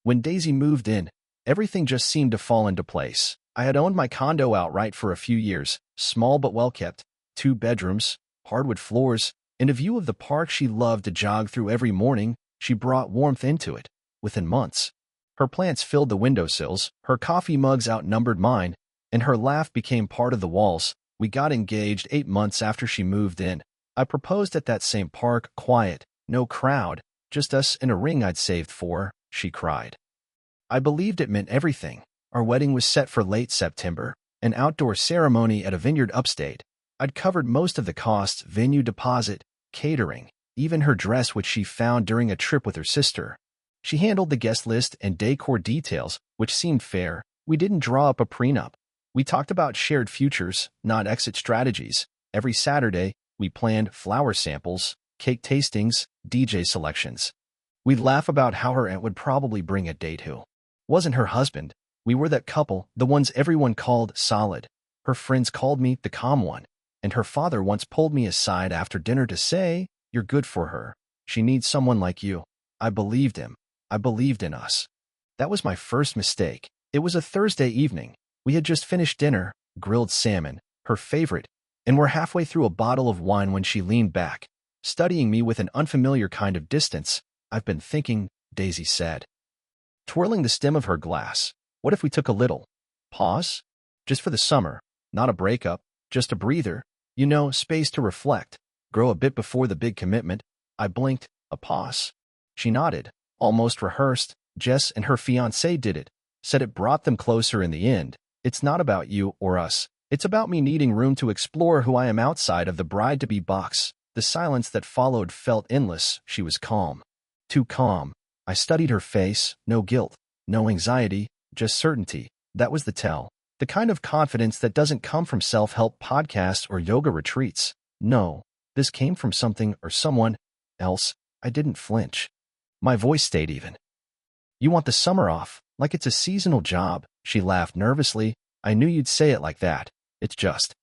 When Daisy moved in, everything just seemed to fall into place. I had owned my condo outright for a few years, small but well-kept, 2 bedrooms, hardwood floors, and a view of the park she loved to jog through every morning. She brought warmth into it. Within months, her plants filled the windowsills, her coffee mugs outnumbered mine, and her laugh became part of the walls. We got engaged 8 months after she moved in. I proposed at that same park, quiet, no crowd, just us and a ring I'd saved for, she cried. I believed it meant everything. Our wedding was set for late September, an outdoor ceremony at a vineyard upstate. I'd covered most of the costs, venue deposit, catering, even her dress which she found during a trip with her sister. She handled the guest list and decor details, which seemed fair. We didn't draw up a prenup. We talked about shared futures, not exit strategies. Every Saturday, we planned flower samples, cake tastings, DJ selections. We'd laugh about how her aunt would probably bring a date who wasn't her husband. We were that couple, the ones everyone called solid. Her friends called me the calm one, and her father once pulled me aside after dinner to say, "You're good for her. She needs someone like you." I believed him. I believed in us. That was my first mistake. It was a Thursday evening. We had just finished dinner, grilled salmon, her favorite, and were halfway through a bottle of wine when she leaned back, studying me with an unfamiliar kind of distance. "I've been thinking," Daisy said, twirling the stem of her glass. "What if we took a little pause? Just for the summer, not a breakup, just a breather, you know, space to reflect, grow a bit before the big commitment." I blinked. "A pause?" She nodded, almost rehearsed. "Jess and her fiancé did it, said it brought them closer in the end. It's not about you or us. It's about me needing room to explore who I am outside of the bride-to-be box." The silence that followed felt endless. She was calm. Too calm. I studied her face. No guilt, no anxiety, just certainty. That was the tell. The kind of confidence that doesn't come from self-help podcasts or yoga retreats. No, this came from something or someone else. I didn't flinch. My voice stayed even. "You want the summer off, like it's a seasonal job." She laughed nervously. "I knew you'd say it like that. It's just,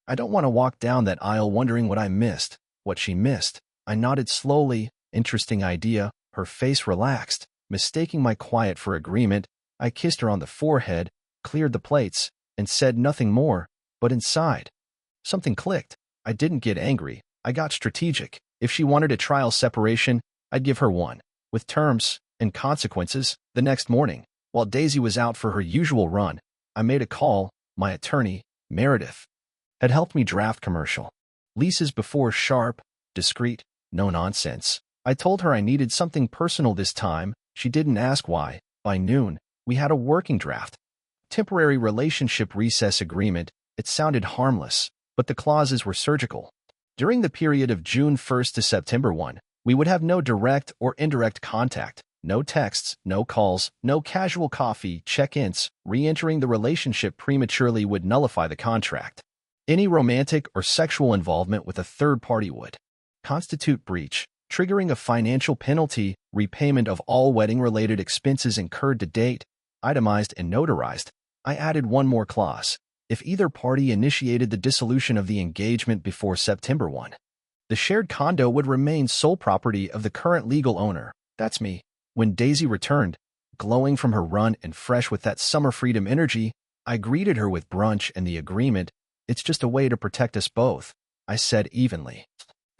I don't want to walk down that aisle wondering what I missed, what she missed." I nodded slowly. "Interesting idea." Her face relaxed, mistaking my quiet for agreement. I kissed her on the forehead, cleared the plates, and said nothing more. But inside, something clicked. I didn't get angry. I got strategic. If she wanted a trial separation, I'd give her one, with terms and consequences. The next morning, while Daisy was out for her usual run, I made a call. My attorney, Meredith, had helped me draft commercial leases before, sharp, discreet, no nonsense. I told her I needed something personal this time. She didn't ask why. By noon, we had a working draft. Temporary relationship recess agreement. It sounded harmless, but the clauses were surgical. During the period of June 1st to September 1, we would have no direct or indirect contact, no texts, no calls, no casual coffee check-ins. Re-entering the relationship prematurely would nullify the contract. Any romantic or sexual involvement with a third party would constitute breach, triggering a financial penalty. Repayment of all wedding-related expenses incurred to date, itemized and notarized. I added one more clause. If either party initiated the dissolution of the engagement before September 1, the shared condo would remain sole property of the current legal owner. That's me. When Daisy returned, glowing from her run and fresh with that summer freedom energy, I greeted her with brunch and the agreement. "It's just a way to protect us both," I said evenly.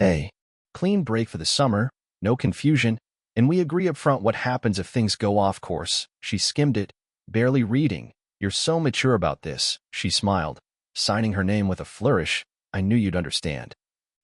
"A clean break for the summer, no confusion, and we agree up front what happens if things go off course." She skimmed it, barely reading. "You're so mature about this," she smiled, signing her name with a flourish. "I knew you'd understand."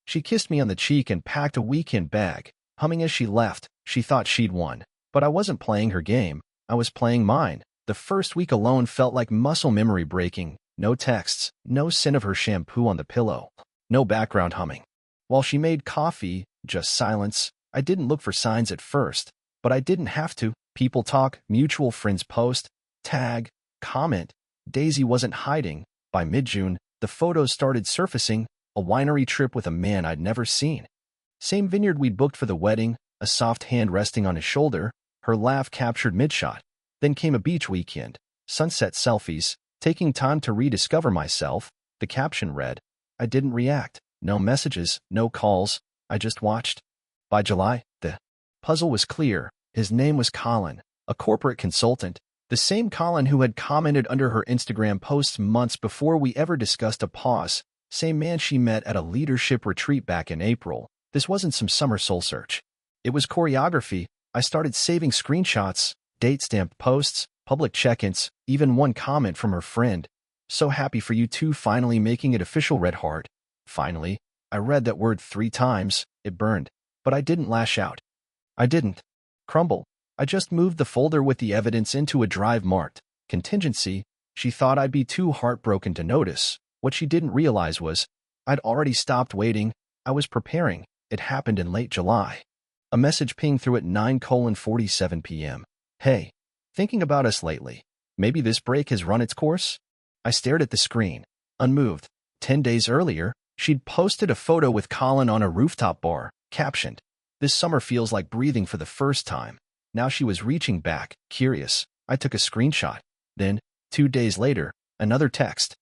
She kissed me on the cheek and packed a weekend bag, humming as she left. She thought she'd won, but I wasn't playing her game. I was playing mine. The first week alone felt like muscle memory breaking. No texts, no scent of her shampoo on the pillow, no background humming while she made coffee, just silence. I didn't look for signs at first, but I didn't have to. People talk, mutual friends post, tag, comment. Daisy wasn't hiding. By mid-June, the photos started surfacing. A winery trip with a man I'd never seen. Same vineyard we'd booked for the wedding, a soft hand resting on his shoulder. Her laugh captured mid-shot. Then came a beach weekend, sunset selfies, taking time to rediscover myself. The caption read, I didn't react. No messages, no calls. I just watched. By July, the puzzle was clear. His name was Colin, a corporate consultant, the same Colin who had commented under her Instagram posts months before we ever discussed a pause, same man she met at a leadership retreat back in April. This wasn't some summer soul search. It was choreography. I started saving screenshots, date-stamped posts, public check-ins, even one comment from her friend. So happy for you two finally making it official, red heart. Finally, I read that word 3 times, it burned. But I didn't lash out. I didn't crumble. I just moved the folder with the evidence into a drive marked contingency. She thought I'd be too heartbroken to notice. What she didn't realize was I'd already stopped waiting. I was preparing. It happened in late July. A message pinged through at 9:47 p.m. Hey, thinking about us lately. Maybe this break has run its course? I stared at the screen, unmoved. 10 days earlier, she'd posted a photo with Colin on a rooftop bar, captioned, "This summer feels like breathing for the first time." Now she was reaching back, curious. I took a screenshot. Then, 2 days later, another text.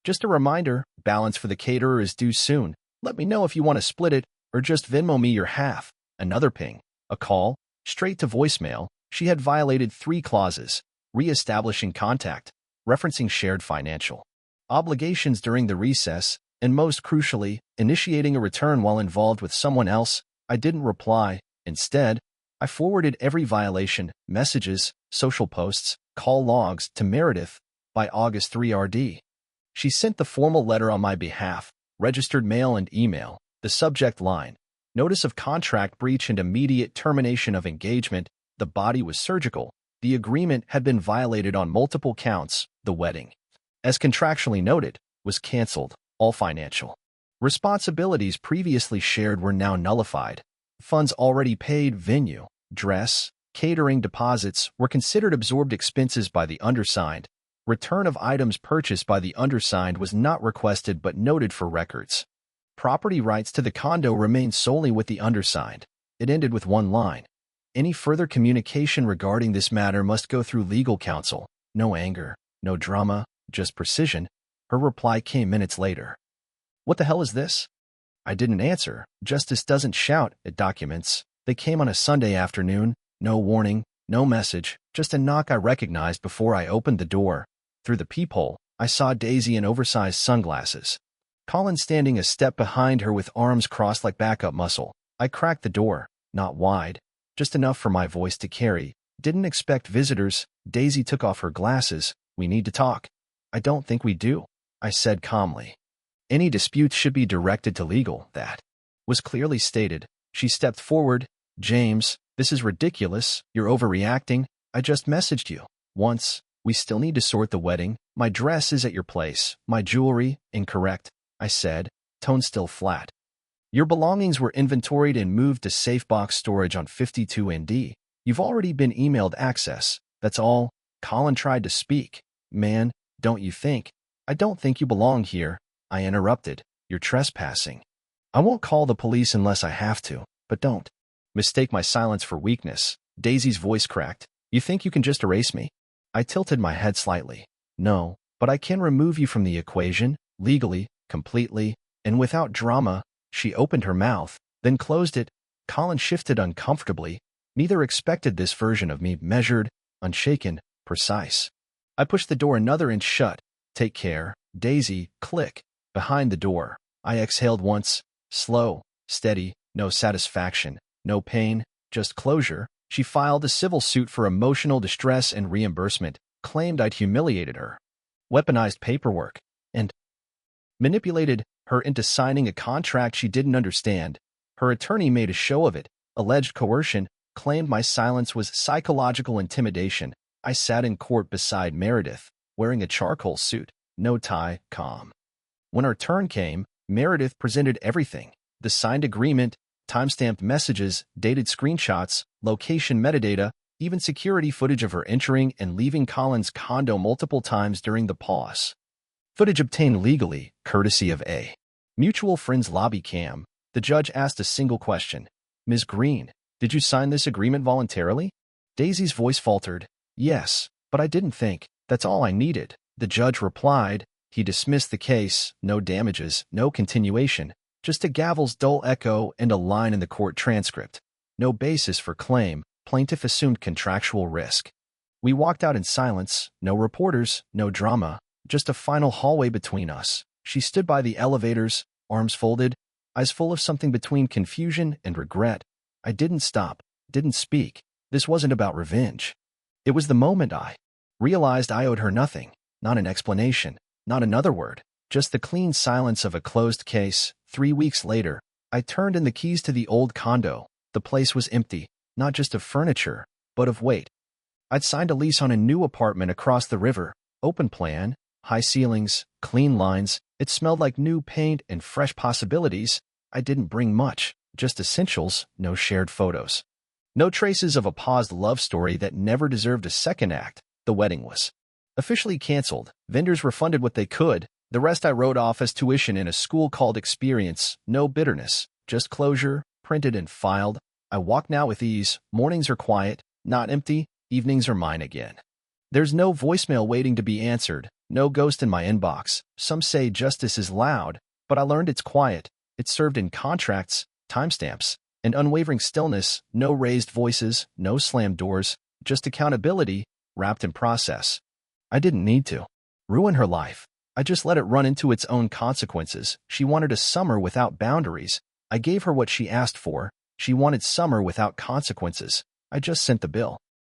"Just a reminder, balance for the caterer is due soon. Let me know if you want to split it, or just Venmo me your half." Another ping. A call, straight to voicemail. She had violated 3 clauses: re-establishing contact, referencing shared financial obligations during the recess, and most crucially, initiating a return while involved with someone else. I didn't reply. Instead, I forwarded every violation, messages, social posts, call logs to Meredith by August 3 RD. She sent the formal letter on my behalf, registered mail and email. The subject line: notice of contract breach and immediate termination of engagement. The body was surgical. The agreement had been violated on multiple counts. The wedding, as contractually noted, was canceled. All financial responsibilities previously shared were now nullified. Funds already paid, venue, dress, catering deposits were considered absorbed expenses by the undersigned. Return of items purchased by the undersigned was not requested but noted for records. Property rights to the condo remained solely with the undersigned. It ended with one line: any further communication regarding this matter must go through legal counsel. No anger, no drama, just precision. Her reply came minutes later. What the hell is this? I didn't answer. Justice doesn't shout at documents. They came on a Sunday afternoon. No warning, no message, just a knock I recognized before I opened the door. Through the peephole, I saw Daisy in oversized sunglasses. Colin standing a step behind her with arms crossed like backup muscle. I cracked the door, not wide, just enough for my voice to carry. Didn't expect visitors. Daisy took off her glasses. We need to talk. I don't think we do, I said calmly. Any disputes should be directed to legal. That was clearly stated. She stepped forward. James, this is ridiculous. You're overreacting. I just messaged you once. We still need to sort the wedding. My dress is at your place. My jewelry, incorrect, I said, tone still flat. Your belongings were inventoried and moved to safe box storage on 52 ND. You've already been emailed access. That's all. Colin tried to speak. Man, don't you think? I don't think you belong here, I interrupted. You're trespassing. I won't call the police unless I have to, but don't mistake my silence for weakness. Daisy's voice cracked. You think you can just erase me? I tilted my head slightly. No, but I can remove you from the equation, legally, completely, and without drama. She opened her mouth, then closed it. Colin shifted uncomfortably. Neither expected this version of me: measured, unshaken, precise. I pushed the door another inch shut. Take care, Daisy. Click. Behind the door. I exhaled once. Slow, steady, no satisfaction, no pain, just closure. She filed a civil suit for emotional distress and reimbursement, claimed I'd humiliated her, weaponized paperwork, and manipulated her into signing a contract she didn't understand. Her attorney made a show of it, alleged coercion, claimed my silence was psychological intimidation. I sat in court beside Meredith, wearing a charcoal suit, no tie, calm. When our turn came, Meredith presented everything: the signed agreement, timestamped messages, dated screenshots, location metadata, even security footage of her entering and leaving Colin's condo multiple times during the pause. Footage obtained legally, courtesy of a mutual friend's lobby cam. The judge asked a single question. Ms. Green, did you sign this agreement voluntarily? Daisy's voice faltered. Yes, but I didn't think. That's all I needed. The judge replied. He dismissed the case. No damages, no continuation. Just a gavel's dull echo and a line in the court transcript. No basis for claim. Plaintiff assumed contractual risk. We walked out in silence, no reporters, no drama, just a final hallway between us. She stood by the elevators, arms folded, eyes full of something between confusion and regret. I didn't stop, didn't speak. This wasn't about revenge. It was the moment I realized I owed her nothing, not an explanation, not another word, just the clean silence of a closed case. 3 weeks later, I turned in the keys to the old condo. The place was empty, not just of furniture, but of weight. I'd signed a lease on a new apartment across the river, open plan, high ceilings, clean lines. It smelled like new paint and fresh possibilities. I didn't bring much, just essentials, no shared photos. No traces of a paused love story that never deserved a second act. The wedding was officially canceled. Vendors refunded what they could. The rest I wrote off as tuition in a school called Experience. No bitterness, just closure, printed and filed. I walk now with ease. Mornings are quiet, not empty. Evenings are mine again. There's no voicemail waiting to be answered, no ghost in my inbox. Some say justice is loud, but I learned it's quiet. It's served in contracts, timestamps, and unwavering stillness. No raised voices, no slammed doors, just accountability wrapped in process. I didn't need to ruin her life. I just let it run into its own consequences. She wanted a summer without boundaries. I gave her what she asked for. She wanted summer without consequences. I just sent the bill.